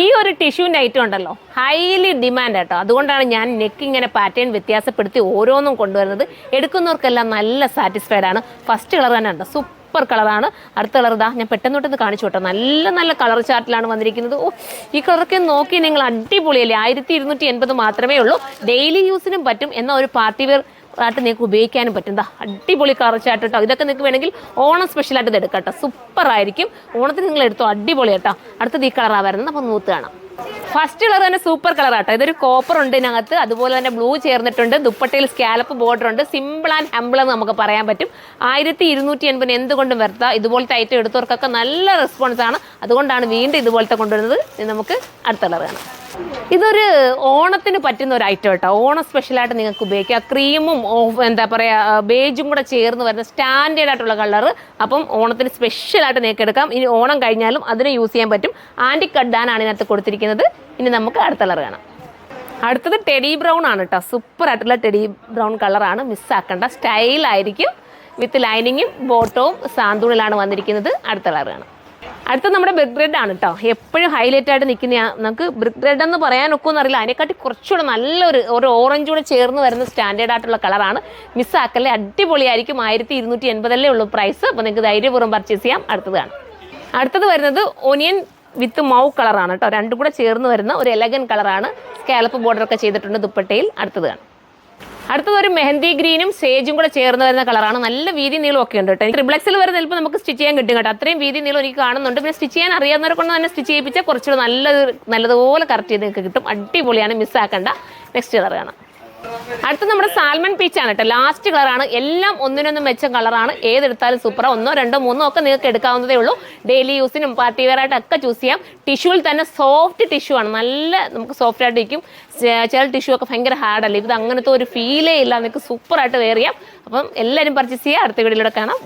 ഈ ഒരു ടിഷ്യൂൻ്റെ ഐറ്റം ഉണ്ടല്ലോ ഹൈലി ഡിമാൻഡ് ആട്ടോ. അതുകൊണ്ടാണ് ഞാൻ നെക്ക് ഇങ്ങനെ പാറ്റേൺ വ്യത്യാസപ്പെടുത്തി ഓരോന്നും കൊണ്ടുവരുന്നത്. എടുക്കുന്നവർക്കെല്ലാം നല്ല സാറ്റിസ്ഫൈഡ് ആണ്. ഫസ്റ്റ് കളർ തന്നെ ഉണ്ടോ, സൂപ്പർ കളറാണ്. അടുത്ത കളർ ഇതാ ഞാൻ പെട്ടെന്നോട്ടൊന്ന് കാണിച്ചു കേട്ടോ. നല്ല നല്ല കളർ ചാർട്ടിലാണ് വന്നിരിക്കുന്നത്. ഓ, ഈ കളറൊക്കെ നോക്കി നിങ്ങൾ അടിപൊളിയല്ലേ. 1280 മാത്രമേ ഉള്ളൂ. ഡെയിലി യൂസിനും പറ്റും, എന്നാൽ ഒരു പാർട്ടി വെയർ ആയിട്ട് നിങ്ങൾക്ക് ഉപയോഗിക്കാനും പറ്റും. എന്താ അടിപൊളി കളർ ചാർട്ട് കേട്ടോ. ഇതൊക്കെ നിങ്ങൾക്ക് വേണമെങ്കിൽ ഓണം സ്പെഷ്യലായിട്ട് ഇത് എടുക്കാം കേട്ടോ. സൂപ്പർ ആയിരിക്കും. ഓണത്തിന് നിങ്ങൾ എടുത്തോ, അടിപൊളി കേട്ടോ. അടുത്തത് ഈ കളറാണ് വരുന്നത്. അപ്പോൾ നൂത്ത് കാണാം. ഫസ്റ്റ് കളർ തന്നെ സൂപ്പർ കളറാട്ടോ. ഇതൊരു കോപ്പർ ഉണ്ട് ഇതിനകത്ത്, അതുപോലെ തന്നെ ബ്ലൂ ചേർന്നിട്ടുണ്ട്. ദുപ്പട്ടയിൽ സ്കാലപ്പ് ബോർഡർ ഉണ്ട്. സിമ്പിൾ ആൻഡ് ഹംബിൾ എന്ന് നമുക്ക് പറയാൻ പറ്റും. 1280 എന്തുകൊണ്ടും വരുത്താം. ഇതുപോലത്തെ ഐറ്റം എടുത്തവർക്കൊക്കെ നല്ല റെസ്പോൺസ് ആണ്. അതുകൊണ്ടാണ് വീണ്ടും ഇതുപോലത്തെ കൊണ്ടുവരുന്നത്. നമുക്ക് അടുത്ത കളർ കാണാം. ഇതൊരു ഓണത്തിന് പറ്റുന്ന ഒരു ഐറ്റം കേട്ടോ. ഓണം സ്പെഷ്യലായിട്ട് നിങ്ങൾക്ക് ഉപയോഗിക്കാം. ക്രീമും എന്താ പറയുക ബേജും കൂടെ ചേർന്ന് വരുന്ന സ്റ്റാൻഡേർഡ് ആയിട്ടുള്ള കളർ. അപ്പം ഓണത്തിന് സ്പെഷ്യലായിട്ട് നിങ്ങൾക്ക് എടുക്കാം. ഇനി ഓണം കഴിഞ്ഞാലും അതിനെ യൂസ് ചെയ്യാൻ പറ്റും. ആൻറ്റി കഡാനാണ് ഇതിനകത്ത് കൊടുത്തിരിക്കുന്നത്. ഇനി നമുക്ക് അടുത്ത കളർ കാണാം. അടുത്തത് ടെഡി ബ്രൗൺ ആണ് കേട്ടോ. സൂപ്പർ ആയിട്ടുള്ള ടെഡി ബ്രൗൺ കളറാണ്. മിസ്സാക്കേണ്ട. സ്റ്റൈലായിരിക്കും. വിത്ത് ലൈനിങ്ങും ബോട്ടവും സാന്തൂണിലാണ് വന്നിരിക്കുന്നത്. അടുത്ത കളർ കാണാം. അടുത്ത നമ്മുടെ ബ്രിക്ക് റെഡ് ആണ് കേട്ടോ. എപ്പോഴും ഹൈലൈറ്റ് ആയിട്ട് നിൽക്കുന്ന നമുക്ക് ബ്രിക്ക് റെഡ് എന്ന് പറയാൻ ഒക്കുമെന്ന് അറിയില്ല. അതിനെക്കാട്ടി കുറച്ചുകൂടെ നല്ലൊരു ഓറഞ്ച് കൂടെ ചേർന്ന് വരുന്ന സ്റ്റാൻഡേർഡ് ആയിട്ടുള്ള കളറാണ്. മിസ്സാക്കല്ലേ, അടിപൊളിയായിരിക്കും. 1280 ഉള്ളൂ പ്രൈസ്. അപ്പോൾ നിങ്ങൾക്ക് ധൈര്യപൂർവ്വം പർച്ചേസ് ചെയ്യാം. അടുത്തത് വരുന്നത് ഒനിയൻ വിത്ത് മൗ കളറാണ് കേട്ടോ. രണ്ടും കൂടെ ചേർന്ന് വരുന്ന ഒരു എലഗൻ കളറാണ്. സ്കാലപ്പ് ബോർഡറൊക്കെ ചെയ്തിട്ടുണ്ട് ദുപ്പട്ടയിൽ. അടുത്തത് ഒരു മെഹന്തി ഗ്രീനും സേജും കൂടെ ചേർന്ന് വരുന്ന കളറാണ്. നല്ല വീതി നീളം ഒക്കെ ഉണ്ട് കേട്ടോ. ട്രിപ്ലക്സിൽ വരുന്ന ചിലപ്പോൾ നമുക്ക് സ്റ്റിച്ച് ചെയ്യാൻ കിട്ടും കേട്ടോ. അത്രയും വീതി നീളം എനിക്ക് കാണുന്നുണ്ട്. പിന്നെ സ്റ്റിച്ച് ചെയ്യാൻ അറിയാവുന്നവരെ കൊണ്ട് തന്നെ സ്റ്റിച്ച് ചെയ്യിപ്പിച്ചാൽ കുറച്ചുകൂടെ നല്ലതുപോലെ കറക്റ്റ് ചെയ്ത് നിങ്ങൾക്ക് കിട്ടും. അടിപൊളിയാണ്. മിസ്സാക്കണ്ട. നെക്സ്റ്റ് കളർ കാണാം. അടുത്ത നമ്മുടെ സാൽമൺ പീച്ചാണ് കേട്ടോ. ലാസ്റ്റ് കളറാണ്. എല്ലാം ഒന്നിനൊന്നും മെച്ച കളറാണ്. ഏതെടുത്താലും സൂപ്പറാണ്. 1, 2, 3 ഒക്കെ നിങ്ങൾക്ക് എടുക്കാവുന്നതേ ഉള്ളൂ. ഡെയിലി യൂസിനും പാർട്ടി വെയർ ആയിട്ടൊക്കെ ചൂസ് ചെയ്യാം. ടിഷ്യൂവിൽ തന്നെ സോഫ്റ്റ് ടിഷ്യൂ ആണ്. നല്ല നമുക്ക് സോഫ്റ്റ് ആയിട്ട് ഇരിക്കും. ചില ടിഷ്യൂ ഒക്കെ ഭയങ്കര ഹാർഡല്ലേ. ഇത് അങ്ങനത്തെ ഒരു ഫീലേ ഇല്ല. നിങ്ങൾക്ക് സൂപ്പറായിട്ട് വെയർ ചെയ്യാം. അപ്പം എല്ലാവരും പർച്ചേസ് ചെയ്യുക. അടുത്ത വീഡിയോയിലൂടെ കാണാം.